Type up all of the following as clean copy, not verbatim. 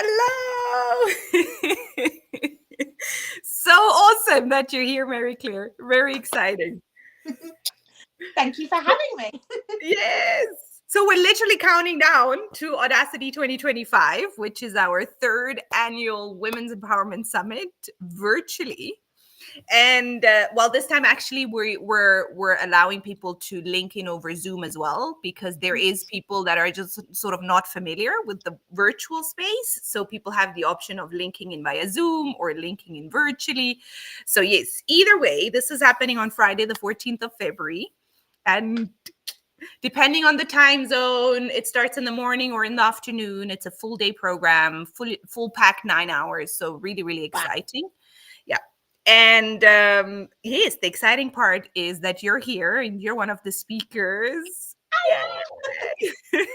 Hello. So awesome that you're here, Mary Claire. Very exciting. Thank you for having me. Yes. So we're literally counting down to Audacity 2025, which is our third annual Women's Empowerment Summit virtually. And this time actually we're allowing people to link in over Zoom as well, because there is people that are just sort of not familiar with the virtual space. So people have the option of linking in via Zoom or linking in virtually. So yes, either way, this is happening on Friday, the 14th of February. And depending on the time zone, it starts in the morning or in the afternoon. It's a full day program, full pack 9 hours. So really, really exciting. Yeah. And yes, the exciting part is that you're here and you're one of the speakers. Yay!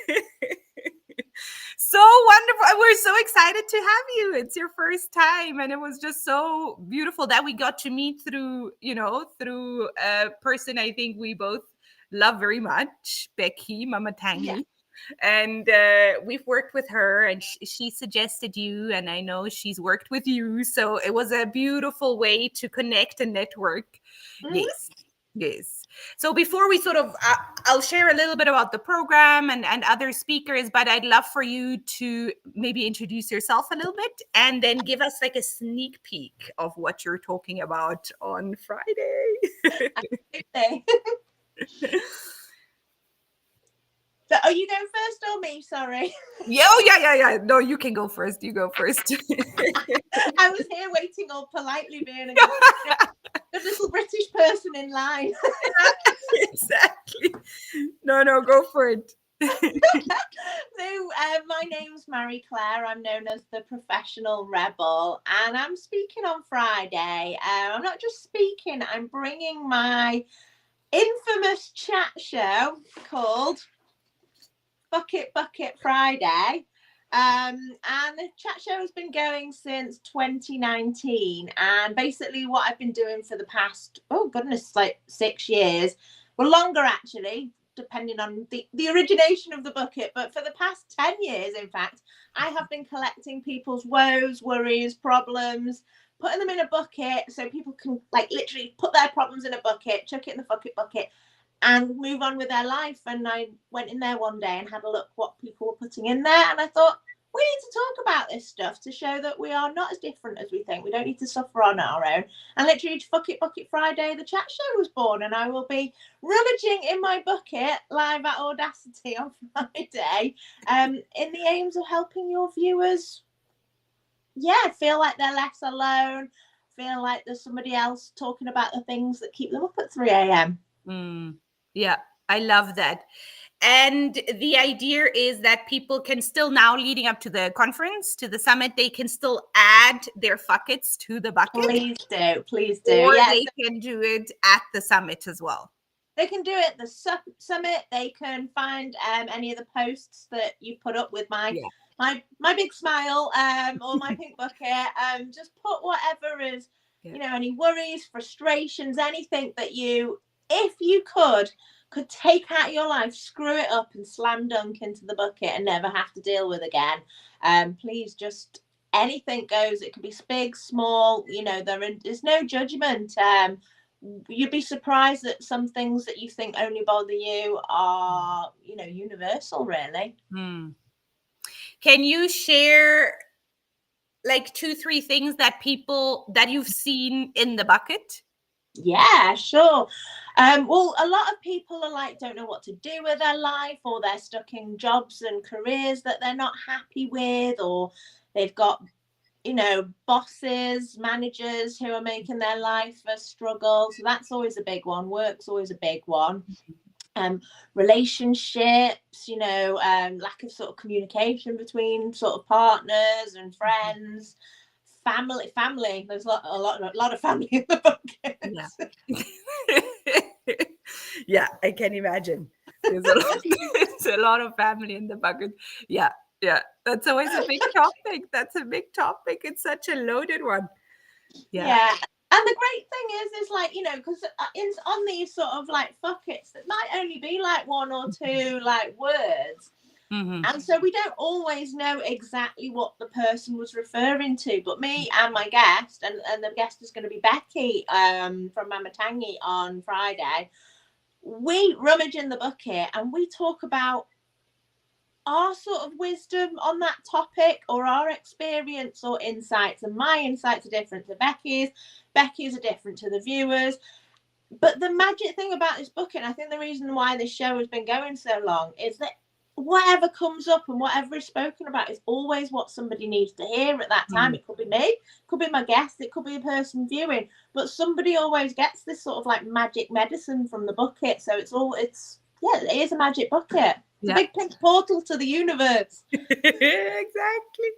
So wonderful. We're so excited to have you. It's your first time. And it was just so beautiful that we got to meet through a person I think we both love very much, Becky, Mama Tangi. Yeah. And we've worked with her, and she suggested you, and I know she's worked with you. So it was a beautiful way to connect and network. Mhm. Yes. So before we sort of, I'll share a little bit about the program and other speakers, but I'd love for you to maybe introduce yourself a little bit and then give us like a sneak peek of what you're talking about on Friday. So, are you going first or me? Sorry. Yeah. No, you can go first. You go first. I was here waiting all politely, being a good little British person in line. Exactly. No, go for it. So, my name's Mary Claire. I'm known as the Professional Rebel, and I'm speaking on Friday. I'm not just speaking, I'm bringing my infamous chat show called Bucket Friday. And the chat show has been going since 2019. And basically, what I've been doing for the past, like 6 years, well, longer actually, depending on the origination of the bucket. But for the past 10 years, in fact, I have been collecting people's woes, worries, problems, putting them in a bucket so people can like literally put their problems in a bucket, chuck it in the bucket, and move on with their life. And I went in there one day and had a look what people were putting in there, and I thought, we need to talk about this stuff to show that we are not as different as we think. We don't need to suffer on our own. And literally, Bucket Friday, the chat show was born, and I will be rummaging in my bucket live at Audacity on Friday, in the aims of helping your viewers, feel like they're less alone, feel like there's somebody else talking about the things that keep them up at 3 a.m. Yeah, I love that. And the idea is that people can still, now leading up to the conference, to the summit, they can still add their buckets to the bucket. Please do. Or Yes, they can do it at the summit as well. They can do it at the summit. They can find any of the posts that you put up with my big smile or my pink bucket. Just put whatever is, any worries, frustrations, anything that you, if you could take out of your life, screw it up and slam dunk into the bucket and never have to deal with again. Please, just anything goes. It can be big, small, there's no judgment. You'd be surprised that some things that you think only bother you are, universal, really. Can you share like 2-3 things that you've seen in the bucket? Yeah, sure. Well, a lot of people are like, don't know what to do with their life, or they're stuck in jobs and careers that they're not happy with, or they've got, bosses, managers who are making their life a struggle. So that's always a big one. Work's always a big one. Relationships, lack of sort of communication between sort of partners and friends. Family. There's a lot of family in the bucket. Yeah, I can imagine. There's a lot of family in the bucket. Yeah. That's always a big topic. It's such a loaded one. Yeah. And the great thing is like, because on these sort of like buckets that might only be like 1 or 2 like words, And so we don't always know exactly what the person was referring to. But me and my guest, and the guest is going to be Becky from Mama Tangy on Friday, we rummage in the bucket and we talk about our sort of wisdom on that topic, or our experience or insights. And my insights are different to Becky's. Becky's are different to the viewers. But the magic thing about this book, and I think the reason why this show has been going so long, is that whatever comes up and whatever is spoken about is always what somebody needs to hear at that time. It could be me, it could be my guest, it could be a person viewing, but somebody always gets this sort of like magic medicine from the bucket. So it is a magic bucket. It's a big pink portal to the universe. Exactly.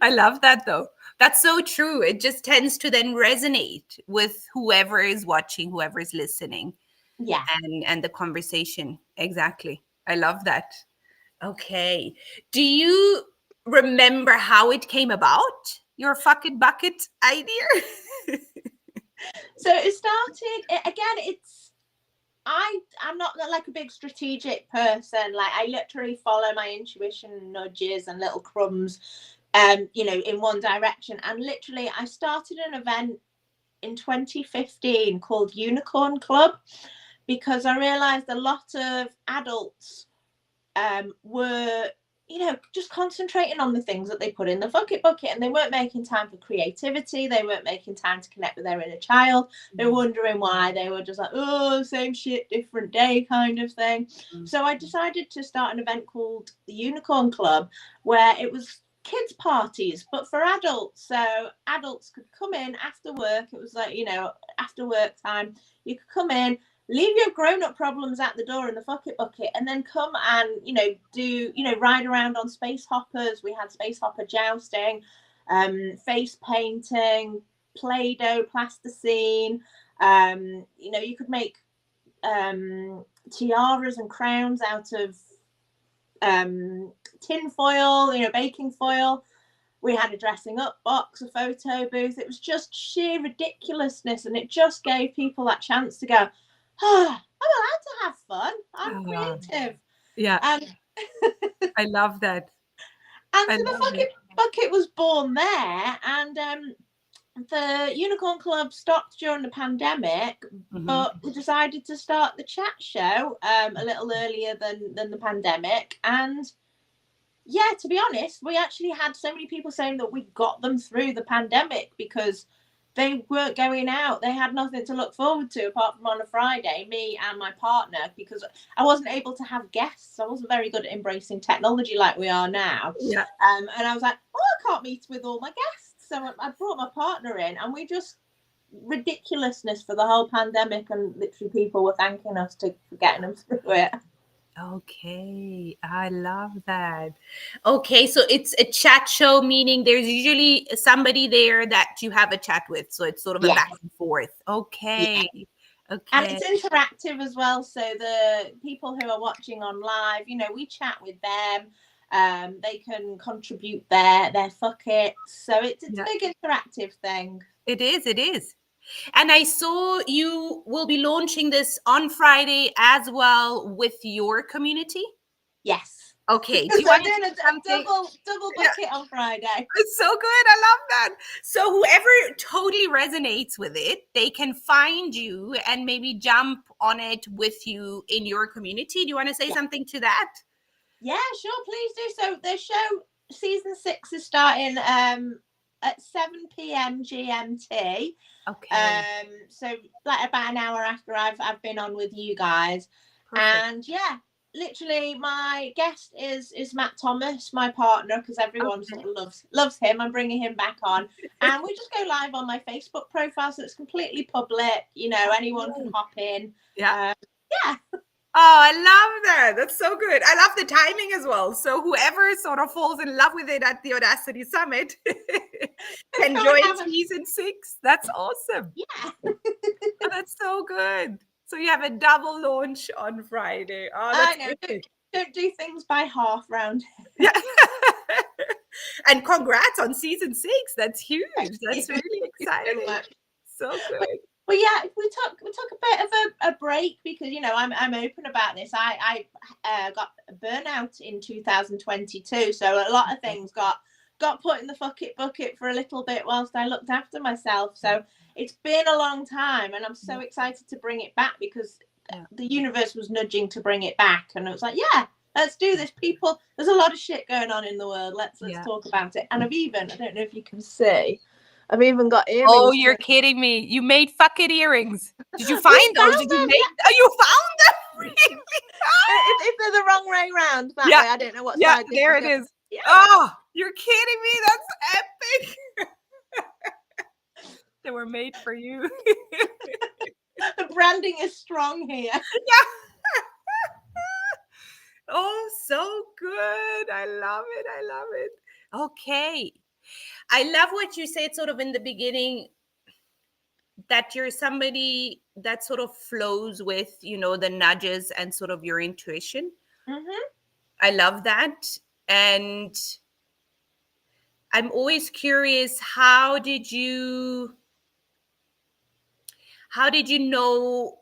I love that though. That's so true. It just tends to then resonate with whoever is watching, whoever is listening. Yeah. And the conversation. Exactly. I love that. Okay. Do you remember how it came about? Your fuck it bucket idea? So it started, again, I'm not like a big strategic person. Like, I literally follow my intuition, nudges and little crumbs, in one direction. And literally I started an event in 2015 called Unicorn Club, because I realized a lot of adults were, just concentrating on the things that they put in the fuck it bucket, and they weren't making time for creativity. They weren't making time to connect with their inner child. They were wondering why. They were just like, oh, same shit, different day kind of thing. So I decided to start an event called the Unicorn Club, where it was kids parties but for adults. So adults could come in after work. It was like, after work time, you could come in, leave your grown-up problems at the door in the fuck it bucket, and then come and ride around on space hoppers. We had space hopper jousting, face painting, Play-Doh, plasticine. You could make tiaras and crowns out of tin foil, baking foil. We had a dressing up box, a photo booth. It was just sheer ridiculousness, and it just gave people that chance to go, I'm allowed to have fun. I'm creative. Yeah. I love that. And so the bucket was born there. And the Unicorn Club stopped during the pandemic, but we decided to start the chat show a little earlier than the pandemic. And yeah, to be honest, we actually had so many people saying that we got them through the pandemic, because they weren't going out. They had nothing to look forward to apart from on a Friday, me and my partner, because I wasn't able to have guests. I wasn't very good at embracing technology like we are now. Yeah. And I was like, I can't meet with all my guests. So I brought my partner in, and we just ridiculousness for the whole pandemic, and literally people were thanking us for getting them through it. Okay, I love that. Okay, so it's a chat show, meaning there's usually somebody there that you have a chat with. So it's sort of a back and forth. Okay. Yeah. Okay. And it's interactive as well. So the people who are watching on live, we chat with them. They can contribute their fuck it. So it's a big interactive thing. It is. And I saw you will be launching this on Friday as well with your community. Yes. Okay. Do you want to do a double bucket on Friday? It's so good. I love that. So whoever totally resonates with it, they can find you and maybe jump on it with you in your community. Do you want to say something to that? Yeah, sure. Please do. So the show season 6 is starting at 7 p.m. GMT. Okay. So like about an hour after I've been on with you guys. Perfect. And yeah, literally my guest is Matt Thomas, my partner, because everyone sort of loves him. I'm bringing him back on, and we just go live on my Facebook profile, so it's completely public. Anyone can hop in. Yeah. Yeah. Oh, I love that. That's so good. I love the timing as well. So whoever sort of falls in love with it at the Audacity Summit can join season 6. That's awesome. Yeah. Oh, that's so good. So you have a double launch on Friday. Oh, that's I know. Don't do things by half round. Yeah. And congrats on season 6. That's huge. That's really exciting. So good. Well, yeah, we took a bit of a break because, you know, I'm open about this. I got burnout in 2022, so a lot of things got put in the bucket for a little bit whilst I looked after myself. So it's been a long time, and I'm so excited to bring it back because the universe was nudging to bring it back, and it was like, yeah, let's do this, people. There's a lot of shit going on in the world. Let's talk about it. And I don't know if you can see, I've even got earrings. Oh, you're kidding me. You made fucking earrings. Did you find those? Did you make Oh, you found them? Really? If they're the wrong way round, that way, I don't know what side. There it is. Yeah. Oh, you're kidding me. That's epic. They were made for you. The branding is strong here. Yeah. Oh, so good. I love it. I love it. Okay. I love what you said sort of in the beginning, that you're somebody that sort of flows with, you know, the nudges and sort of your intuition. Mm-hmm. I love that. And I'm always curious, how did you know,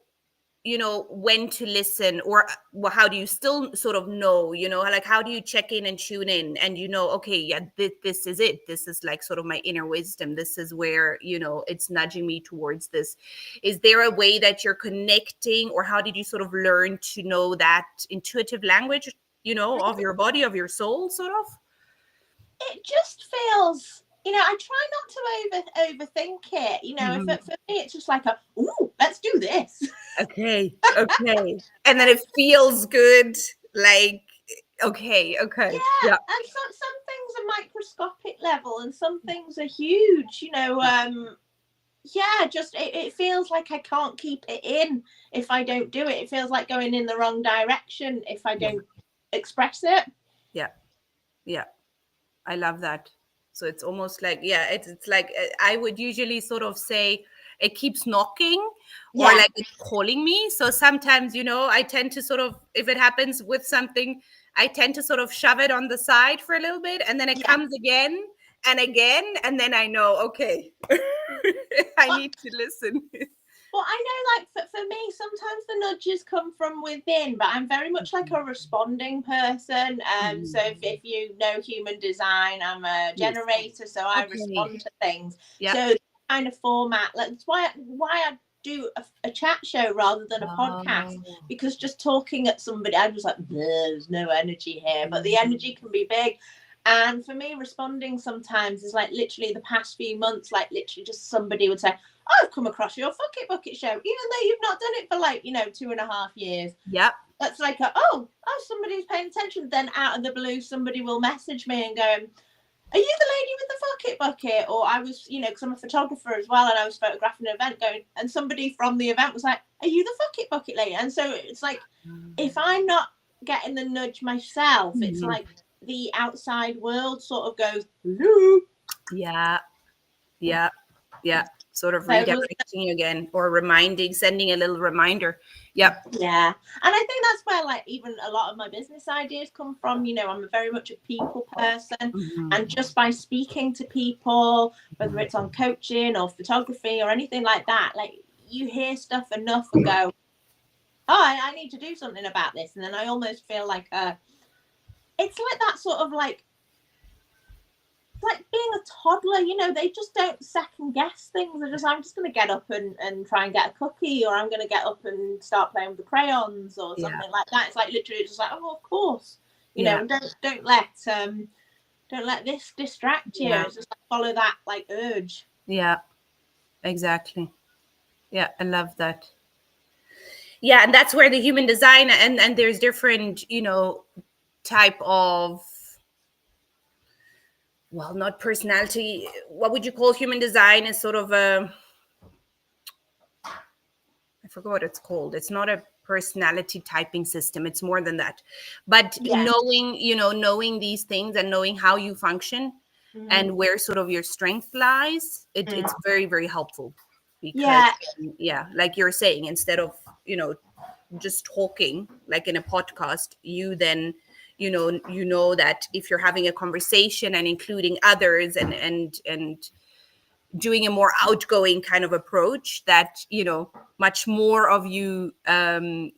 you know, when to listen, or how do you still sort of know, you know, like how do you check in and tune in and, you know, okay, yeah, this is it. This is like sort of my inner wisdom. This is where, you know, it's nudging me towards this. Is there a way that you're connecting, or how did you sort of learn to know that intuitive language, you know, of your body, of your soul, sort of? It just feels, you know, I try not to overthink it. You know, for me, it's just like ooh, let's do this. Okay. And then it feels good. Like, okay. Yeah. And some things are microscopic level, and some things are huge. You know, just it feels like I can't keep it in if I don't do it. It feels like going in the wrong direction if I don't express it. Yeah. I love that. So it's almost like, it's like, I would usually sort of say it keeps knocking, or like it's calling me. So sometimes, you know, I tend to sort of, if it happens with something, I tend to sort of shove it on the side for a little bit, and then it comes again and again. And then I know, okay, I need to listen. Well, I know, like, for me, sometimes the nudges come from within, but I'm very much like a responding person. So if you know human design, I'm a generator, so I respond to things. So kind of format, that's why I do a chat show rather than a podcast, because just talking at somebody, I'm just like, there's no energy here, but the energy can be big. And for me, responding sometimes is like literally the past few months, like literally just somebody would say, I've come across your Fuck It Bucket show, even though you've not done it for like, you know, 2.5 years. Yep. That's like, somebody's paying attention. Then out of the blue, somebody will message me and go, are you the lady with the Fuck It Bucket? Or I was, you know, because I'm a photographer as well, and I was photographing an event and somebody from the event was like, are you the Fuck It Bucket lady? And so it's like, if I'm not getting the nudge myself, it's like the outside world sort of goes, hello. Yeah. Sort of redirecting again, or sending a little reminder. Yeah. And I think that's where, like, even a lot of my business ideas come from. You know, I'm very much a people person, and just by speaking to people, whether it's on coaching or photography or anything like that, like, you hear stuff enough and go, I need to do something about this. And then I almost feel like it's like that sort of like being a toddler, you know, they just don't second guess things. They're just, I'm just going to get up and try and get a cookie, or I'm going to get up and start playing with the crayons or something like that. It's like literally just like, oh, of course, you know, and don't let this distract you. It's just like, follow that like urge. Yeah, exactly. Yeah, I love that. Yeah, and that's where the human design and there's different, you know, type of, well, not personality. What would you call human design? Is sort of I forgot what it's called. It's not a personality typing system. It's more than that. But knowing these things and knowing how you function and where sort of your strength lies, it's very, very helpful. Because like you're saying, instead of, you know, just talking like in a podcast, you then you know that if you're having a conversation and including others and doing a more outgoing kind of approach that, much more of you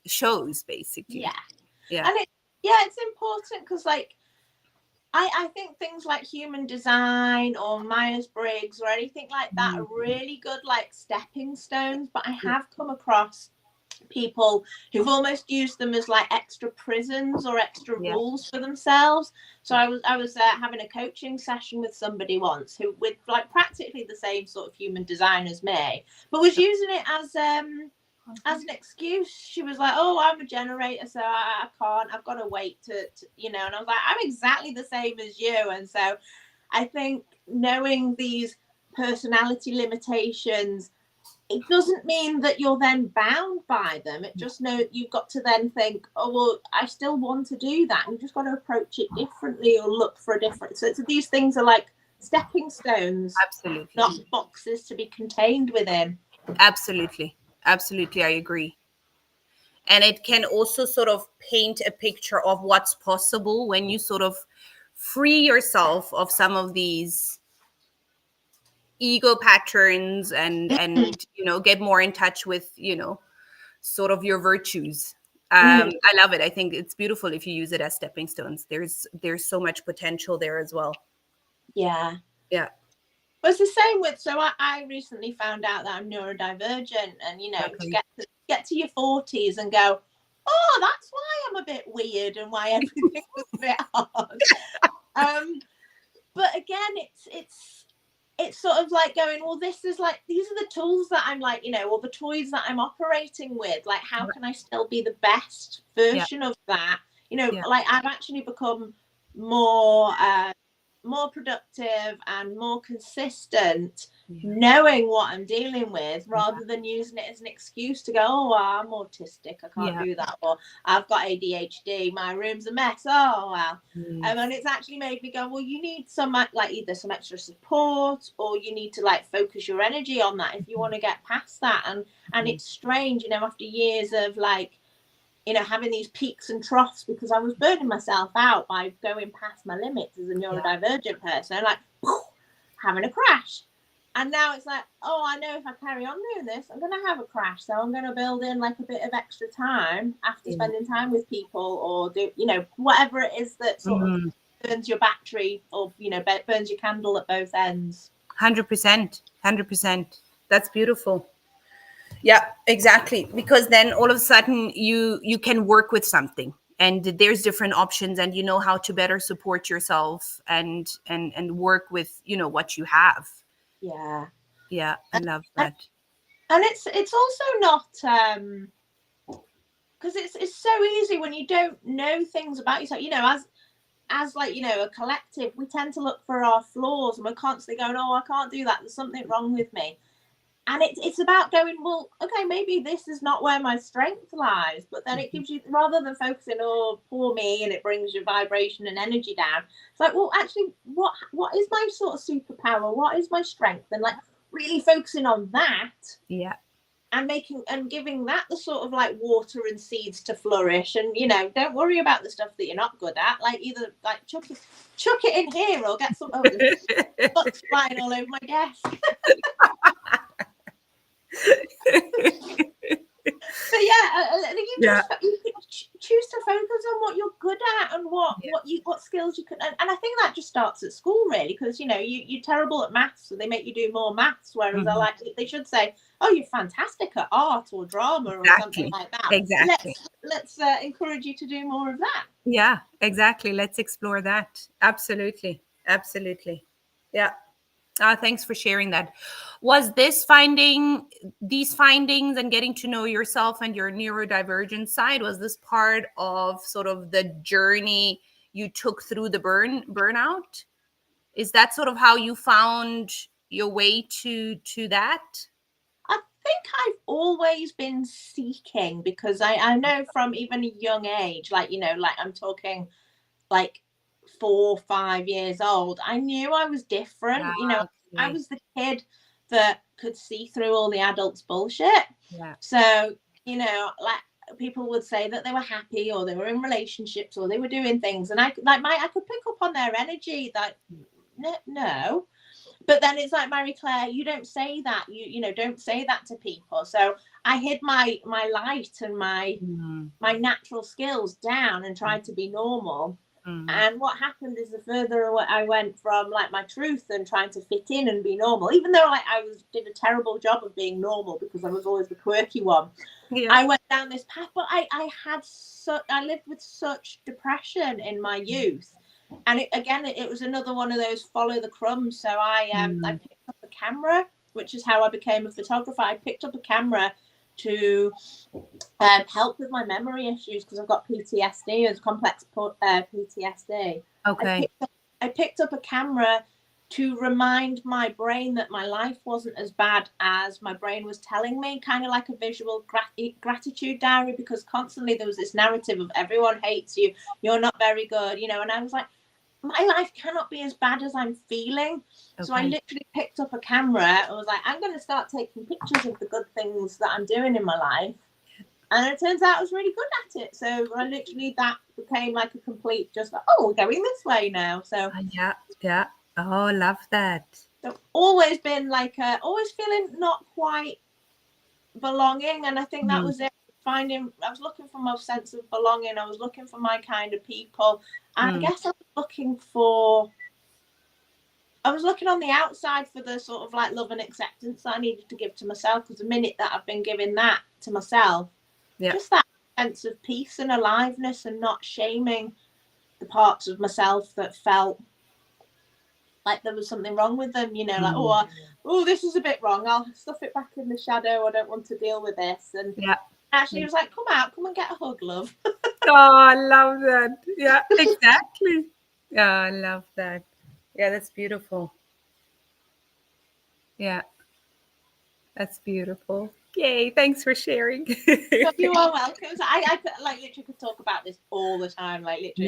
shows, basically. And it's important because like I think things like human design or Myers-Briggs or anything like that are really good like stepping stones, but I have come across people who've almost used them as like extra prisons or extra rules for themselves. So I was having a coaching session with somebody once who with like practically the same sort of human design as me, but was using it as an excuse. She was like, oh, I'm a generator, so I can't, I've got to wait to and I was like, I'm exactly the same as you. And so I think knowing these personality limitations, it doesn't mean that you're then bound by them. It just you've got to then think, oh, well, I still want to do that. And you've just got to approach it differently or look for a different. So these things are like stepping stones, Absolutely, not boxes to be contained within. Absolutely, I agree. And it can also sort of paint a picture of what's possible when you sort of free yourself of some of these ego patterns and get more in touch with sort of your virtues. I love it. I think it's beautiful if you use it as stepping stones. There's so much potential there as well. Yeah But it's the same with, so I recently found out that I'm neurodivergent, and to get to your 40s and go, oh, that's why I'm a bit weird and why everything was a bit hard. But again, it's sort of like going, well, this is like, these are the tools that I'm like, or the toys that I'm operating with. Like, how can I still be the best version of that? Like I've actually become more productive and more consistent, knowing what I'm dealing with, rather than using it as an excuse to go, oh, well, I'm autistic, I can't do that, or I've got ADHD, my room's a mess, oh well. And it's actually made me go, well, you need some like either some extra support, or you need to like focus your energy on that if you want to get past that. And it's strange, after years of like having these peaks and troughs, because I was burning myself out by going past my limits as a neurodivergent person, like having a crash. And now it's like, oh, I know if I carry on doing this, I'm going to have a crash. So I'm going to build in like a bit of extra time after spending time with people, or do, whatever it is that sort of burns your battery, or, burns your candle at both ends. 100%. That's beautiful. Yeah, exactly. Because then all of a sudden you can work with something, and there's different options, and how to better support yourself and work with what you have. I love that. And it's also not because it's so easy when you don't know things about yourself, as like a collective, we tend to look for our flaws, and we're constantly going, oh, I can't do that, there's something wrong with me. And it's about going, well, okay, maybe this is not where my strength lies. But then it gives you, rather than focusing, oh, poor me, and it brings your vibration and energy down. It's like, well, actually, what is my sort of superpower? What is my strength? And like really focusing on that. And giving that the sort of like water and seeds to flourish. And, don't worry about the stuff that you're not good at. Like either like chuck it in here, or get some bugs flying all over my desk. But you can choose to focus on what you're good at and what skills you can, and I think that just starts at school, really, because you're terrible at maths, so they make you do more maths, whereas they should say, oh, you're fantastic at art or drama or something like that. Exactly. Let's encourage you to do more of that. Yeah, exactly. Let's explore that. Absolutely. Yeah. Thanks for sharing that. Was these findings and getting to know yourself and your neurodivergent side, was this part of sort of the journey you took through the burnout? Is that sort of how you found your way to that? I think I've always been seeking, because I know from even a young age, like I'm talking like 4 or 5 years old, I knew I was different. I was the kid that could see through all the adults' bullshit. So like people would say that they were happy, or they were in relationships, or they were doing things, and I could pick up on their energy that no. but then it's like, Mary Claire, you don't say that. You know, don't say that to people. So I hid my light and my natural skills down and tried to be normal. And what happened is, the further I went from like my truth and trying to fit in and be normal, even though like I did a terrible job of being normal because I was always the quirky one, I went down this path. But I lived with such depression in my youth, and it was another one of those follow the crumbs. So I picked up a camera, which is how I became a photographer. I picked up a camera to help with my memory issues because I've got PTSD, as complex PTSD. Okay. I picked up a camera to remind my brain that my life wasn't as bad as my brain was telling me, kind of like a visual gratitude diary, because constantly there was this narrative of everyone hates you, you're not very good, you know, and I was like, my life cannot be as bad as I'm feeling. So I literally picked up a camera and was like, I'm going to start taking pictures of the good things that I'm doing in my life. And it turns out I was really good at it. So I literally, that became like a complete, just like, oh, we're going this way now. So yeah. Oh, love that. So always been like, always feeling not quite belonging. And I think that was it. I was looking for my sense of belonging. I was looking for my kind of people. I guess I was looking on the outside for the sort of like love and acceptance that I needed to give to myself. Because the minute that I've been giving that to myself, just that sense of peace and aliveness, and not shaming the parts of myself that felt like there was something wrong with them, you know, like, oh, this is a bit wrong, I'll stuff it back in the shadow, I don't want to deal with this. And actually it was like, come and get a hug, love. Oh, I love that. Yeah, exactly. Yeah, I love that. Yeah, that's beautiful. Yeah, that's beautiful. Yay, thanks for sharing. You are welcome. So I could, like, literally could talk about this all the time, like literally.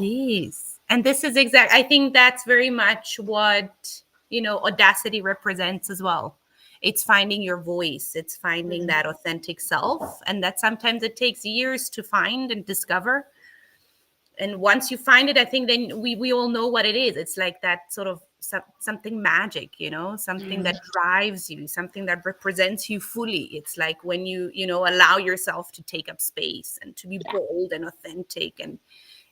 Yes. And this is I think that's very much what, you know, Audacity represents as well. It's finding your voice. It's finding that authentic self. And that sometimes it takes years to find and discover. And once you find it, I think then we all know what it is. It's like that sort of something magic, you know, something that drives you, something that represents you fully. It's like when you know, allow yourself to take up space and to be bold and authentic, and,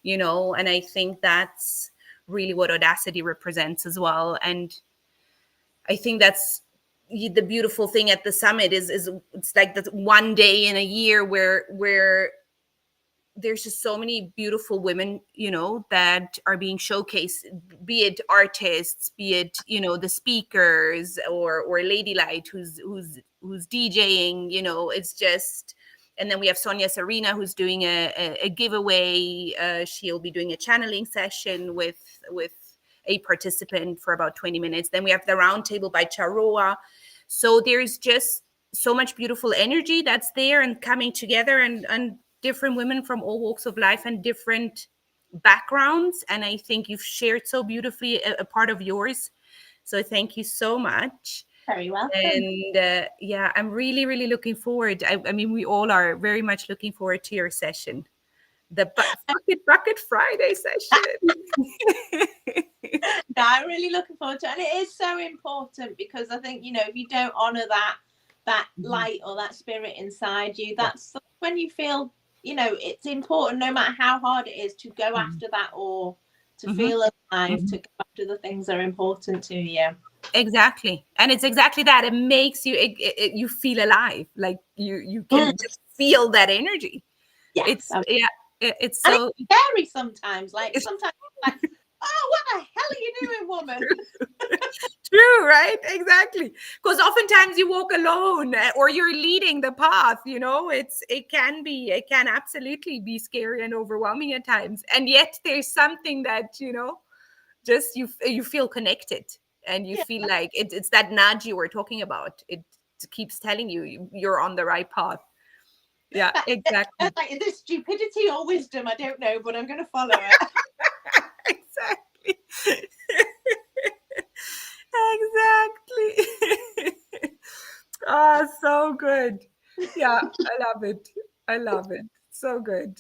you know, and I think that's really what Audacity represents as well. And I think that's the beautiful thing at the summit is it's like that one day in a year where there's just so many beautiful women, you know, that are being showcased, be it artists, be it, you know, the speakers, or Lady Light who's DJing, you know, it's just. And then we have Sonia Serena, who's doing a giveaway. She'll be doing a channeling session with a participant for about 20 minutes. Then we have the roundtable by Charoa. So there's just so much beautiful energy that's there and coming together, and different women from all walks of life and different backgrounds. And I think you've shared so beautifully a part of yours. So thank you so much. Very welcome. And yeah, I'm really, really looking forward. I mean, we all are very much looking forward to your session, the Bucket Friday session. No, I'm really looking forward to it. And it is so important, because I think, you know, if you don't honor that light or that spirit inside you, that's when you feel, you know, it's important, no matter how hard it is, to go after that, or to feel alive, to go after the things that are important to you. Exactly. And it's exactly that. It makes you, you feel alive. Like you can just feel that energy. Yes. It's so scary sometimes. Like sometimes like, oh, what the hell are you doing, woman? True, right? Exactly. Because oftentimes you walk alone, or you're leading the path, you know, it can absolutely be scary and overwhelming at times. And yet there's something that, you know, just you feel connected, and you feel like it's that nudge you were talking about. It keeps telling you you're on the right path. Yeah, exactly. Like this stupidity or wisdom, I don't know, but I'm going to follow it. Exactly. Exactly. Ah, so good. Yeah, I love it. I love it. So good.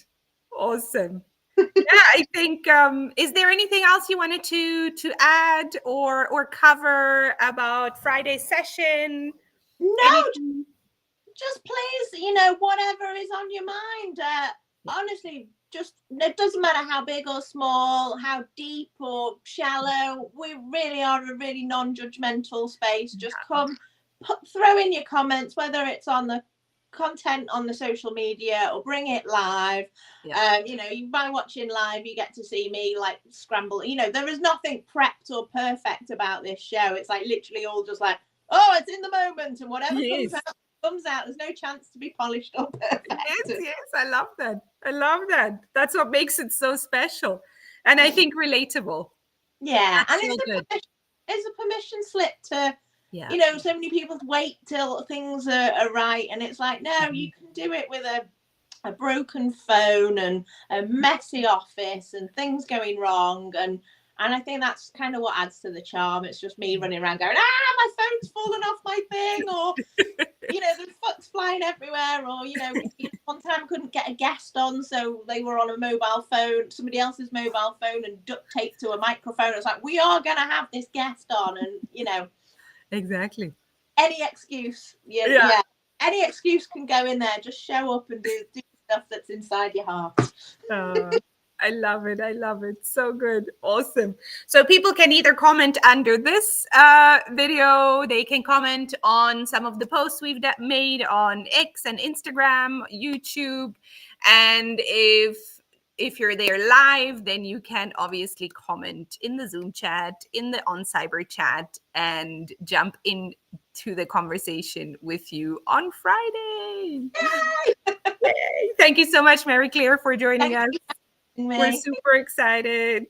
Awesome. Yeah, I think is there anything else you wanted to add or cover about Friday's session? No, Anything? just please, whatever is on your mind. Honestly, just it doesn't matter how big or small, how deep or shallow. We really are a really non-judgmental space. Just come, throw in your comments, whether it's on the content on the social media or bring it live. Yeah. By watching live, you get to see me like scramble. There is nothing prepped or perfect about this show. It's like literally all just like, oh, it's in the moment, and whatever comes Yes. out comes out. There's no chance to be polished or perfect. Yes, I love that. I love that. That's what makes it so special. And I think relatable. Yeah, That's and so good. it's a permission slip to, Yeah. so many people wait till things are right, and it's like, no, you can do it with a broken phone and a messy office and things going wrong, and I think that's kind of what adds to the charm. It's just me running around going, my phone's fallen off my thing, or the foot's flying everywhere, or one time I couldn't get a guest on, so they were on a mobile phone, somebody else's mobile phone, and duct taped to a microphone. It's like, we are gonna have this guest on, and Exactly. any excuse, Yeah. any excuse can go in there. Just show up and do stuff that's inside your heart. I love it. I love it. So good. Awesome. So people can either comment under this video, they can comment on some of the posts we've made on X and Instagram, YouTube. And if you're there live, then you can obviously comment in the Zoom chat, in the On Cyber chat, and jump into the conversation with you on Friday. Yay. Thank you so much, Mary Claire, for joining us. We're super excited.